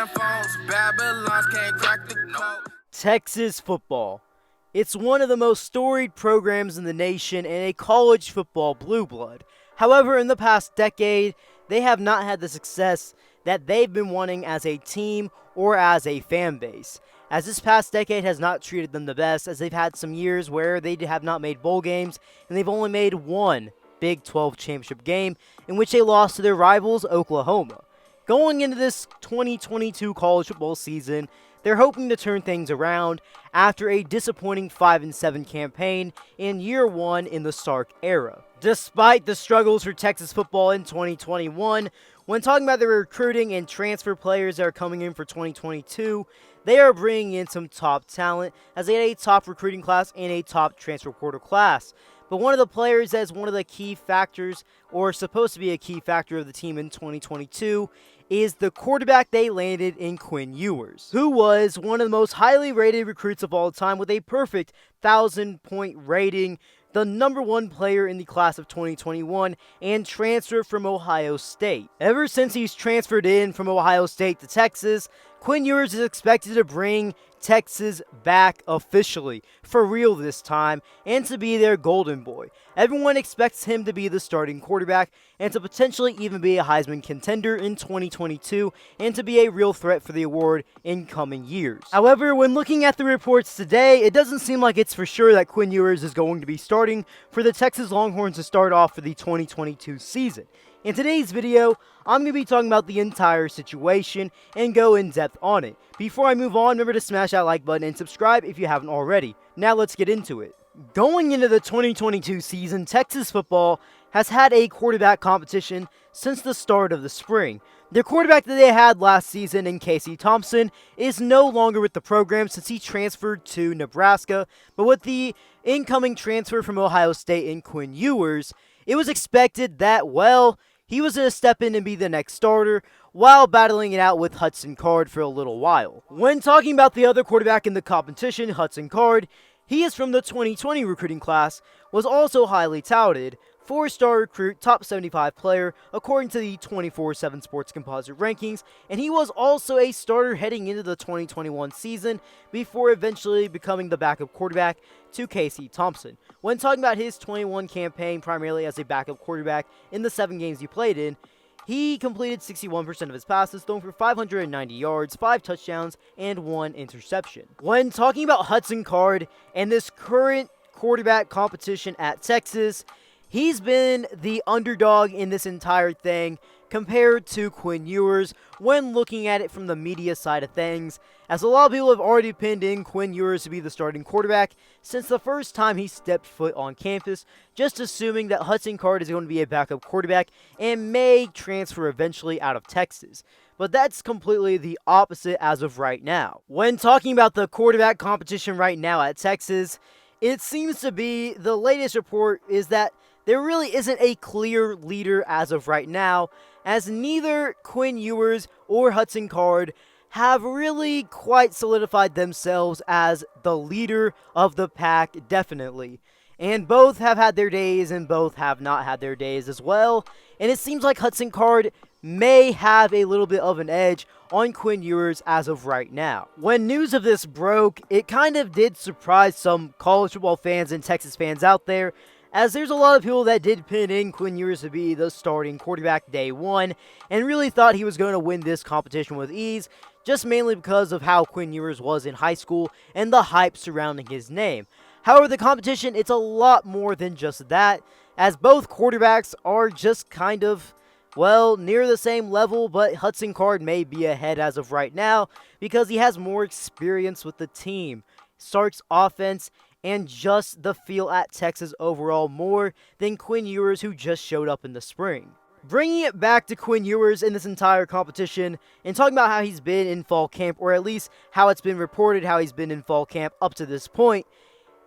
phones, Babylons can't crack the code. Texas football. It's one of the most storied programs in the nation and a college football blue blood. However, in the past decade, they have not had the success that they've been wanting as a team or as a fan base, as this past decade has not treated them the best, as they've had some years where they have not made bowl games, and they've only made one Big 12 championship game, in which they lost to their rivals, Oklahoma. Going into this 2022 college football season, they're hoping to turn things around after a disappointing 5-7 campaign in year one in the Sark era. Despite the struggles for Texas football in 2021, when talking about the recruiting and transfer players that are coming in for 2022, they are bringing in some top talent, as they had a top recruiting class and a top transfer portal class. But one of the players that is one of the key factors, or supposed to be a key factor of the team in 2022, is the quarterback they landed in Quinn Ewers, who was one of the most highly rated recruits of all time with a perfect 1,000-point rating, the number one player in the class of 2021, and transferred from Ohio State. Ever since he's transferred in from Ohio State to Texas, Quinn Ewers is expected to bring Texas back officially, for real this time, and to be their golden boy. Everyone expects him to be the starting quarterback and to potentially even be a Heisman contender in 2022 and to be a real threat for the award in coming years. However, when looking at the reports today, it doesn't seem like it's for sure that Quinn Ewers is going to be starting for the Texas Longhorns to start off for the 2022 season. In today's video, I'm going to be talking about the entire situation and go in depth on it. Before I move on, remember to smash that like button and subscribe if you haven't already. Now let's get into it. Going into the 2022 season, Texas football has had a quarterback competition since the start of the spring. Their quarterback that they had last season in Casey Thompson is no longer with the program since he transferred to Nebraska, but with the incoming transfer from Ohio State in Quinn Ewers, it was expected that, well, he was going to step in and be the next starter while battling it out with Hudson Card for a little while. When talking about the other quarterback in the competition, Hudson Card, he is from the 2020 recruiting class, was also highly touted, 4-star recruit, top 75 player, according to the 24/7 Sports Composite rankings, and he was also a starter heading into the 2021 season before eventually becoming the backup quarterback to Casey Thompson. When talking about his 21 campaign primarily as a backup quarterback in the 7 games he played in, he completed 61% of his passes, throwing for 590 yards, 5 touchdowns, and 1 interception. When talking about Hudson Card and this current quarterback competition at Texas, he's been the underdog in this entire thing compared to Quinn Ewers when looking at it from the media side of things, as a lot of people have already pinned in Quinn Ewers to be the starting quarterback since the first time he stepped foot on campus, just assuming that Hudson Card is going to be a backup quarterback and may transfer eventually out of Texas. But that's completely the opposite as of right now. When talking about the quarterback competition right now at Texas, it seems to be, the latest report is that there really isn't a clear leader as of right now, as neither Quinn Ewers or Hudson Card have really quite solidified themselves as the leader of the pack, definitely. And both have had their days and both have not had their days as well. And it seems like Hudson Card may have a little bit of an edge on Quinn Ewers as of right now. When news of this broke, it kind of did surprise some college football fans and Texas fans out there, as there's a lot of people that did pin in Quinn Ewers to be the starting quarterback day one and really thought he was going to win this competition with ease, just mainly because of how Quinn Ewers was in high school and the hype surrounding his name. However, the competition, it's a lot more than just that, as both quarterbacks are just kind of, well, near the same level, but Hudson Card may be ahead as of right now because he has more experience with the team, Sark's offense, and just the feel at Texas overall more than Quinn Ewers, who just showed up in the spring. Bringing it back to Quinn Ewers in this entire competition and talking about how he's been in fall camp, or at least how it's been reported how he's been in fall camp up to this point,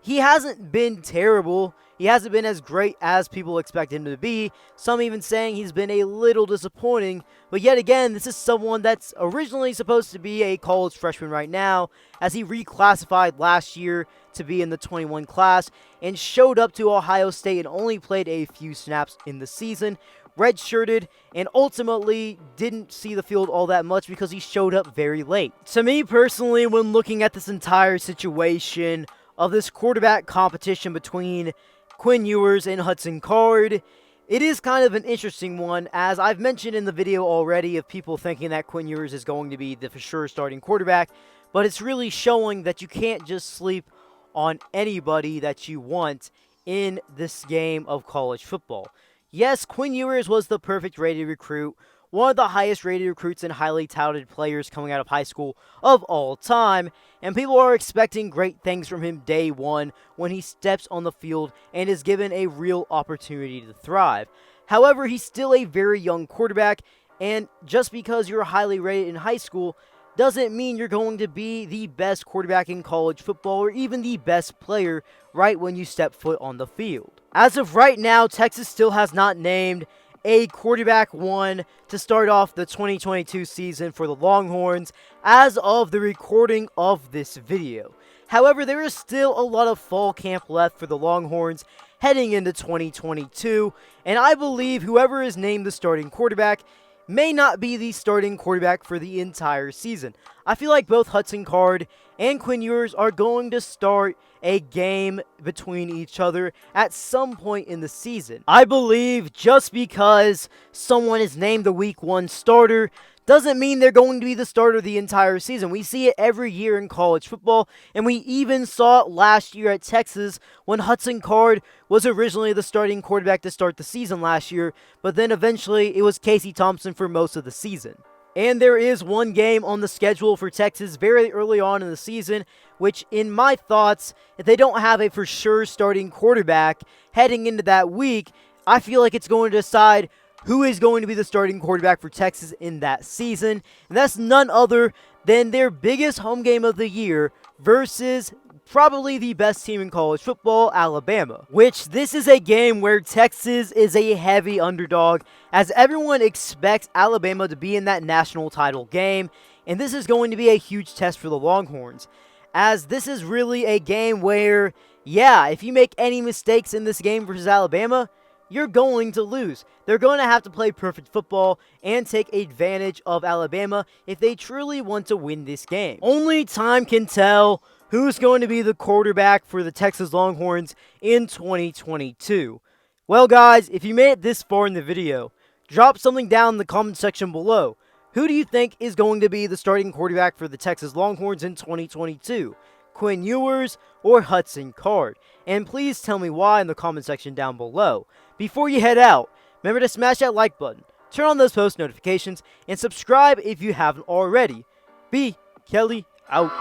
he hasn't been terrible. He hasn't been as great as people expect him to be, some even saying he's been a little disappointing, but yet again, this is someone that's originally supposed to be a college freshman right now, as he reclassified last year to be in the 21 class, and showed up to Ohio State and only played a few snaps in the season, redshirted, and ultimately didn't see the field all that much because he showed up very late. To me personally, when looking at this entire situation of this quarterback competition between Quinn Ewers and Hudson Card, it is kind of an interesting one, as I've mentioned in the video already of people thinking that Quinn Ewers is going to be the for sure starting quarterback, but it's really showing that you can't just sleep on anybody that you want in this game of college football. Yes, Quinn Ewers was the perfect rated recruit, one of the highest rated recruits and highly touted players coming out of high school of all time, and people are expecting great things from him day one when he steps on the field and is given a real opportunity to thrive. However, he's still a very young quarterback, and just because you're highly rated in high school doesn't mean you're going to be the best quarterback in college football or even the best player right when you step foot on the field. As of right now, Texas still has not named a quarterback one to start off the 2022 season for the Longhorns as of the recording of this video. However, there is still a lot of fall camp left for the Longhorns heading into 2022, and I believe whoever is named the starting quarterback may not be the starting quarterback for the entire season. I feel like both Hudson Card and Quinn Ewers are going to start a game between each other at some point in the season. I believe just because someone is named the week 1 starter doesn't mean they're going to be the starter the entire season. We see it every year in college football, and we even saw it last year at Texas when Hudson Card was originally the starting quarterback to start the season last year, but then eventually it was Casey Thompson for most of the season. And there is one game on the schedule for Texas very early on in the season, which in my thoughts, if they don't have a for sure starting quarterback heading into that week, I feel like it's going to decide who is going to be the starting quarterback for Texas in that season. And that's none other than their biggest home game of the year versus probably the best team in college football, Alabama. Which this is a game where Texas is a heavy underdog, as everyone expects Alabama to be in that national title game. And this is going to be a huge test for the Longhorns, as this is really a game where, yeah, if you make any mistakes in this game versus Alabama, you're going to lose. They're going to have to play perfect football and take advantage of Alabama if they truly want to win this game. Only time can tell who's going to be the quarterback for the Texas Longhorns in 2022. Well, guys, if you made it this far in the video, drop something down in the comment section below. Who do you think is going to be the starting quarterback for the Texas Longhorns in 2022? Quinn Ewers or Hudson Card? And please tell me why in the comment section down below. Before you head out, remember to smash that like button, turn on those post notifications, and subscribe if you haven't already. B. Kelly out.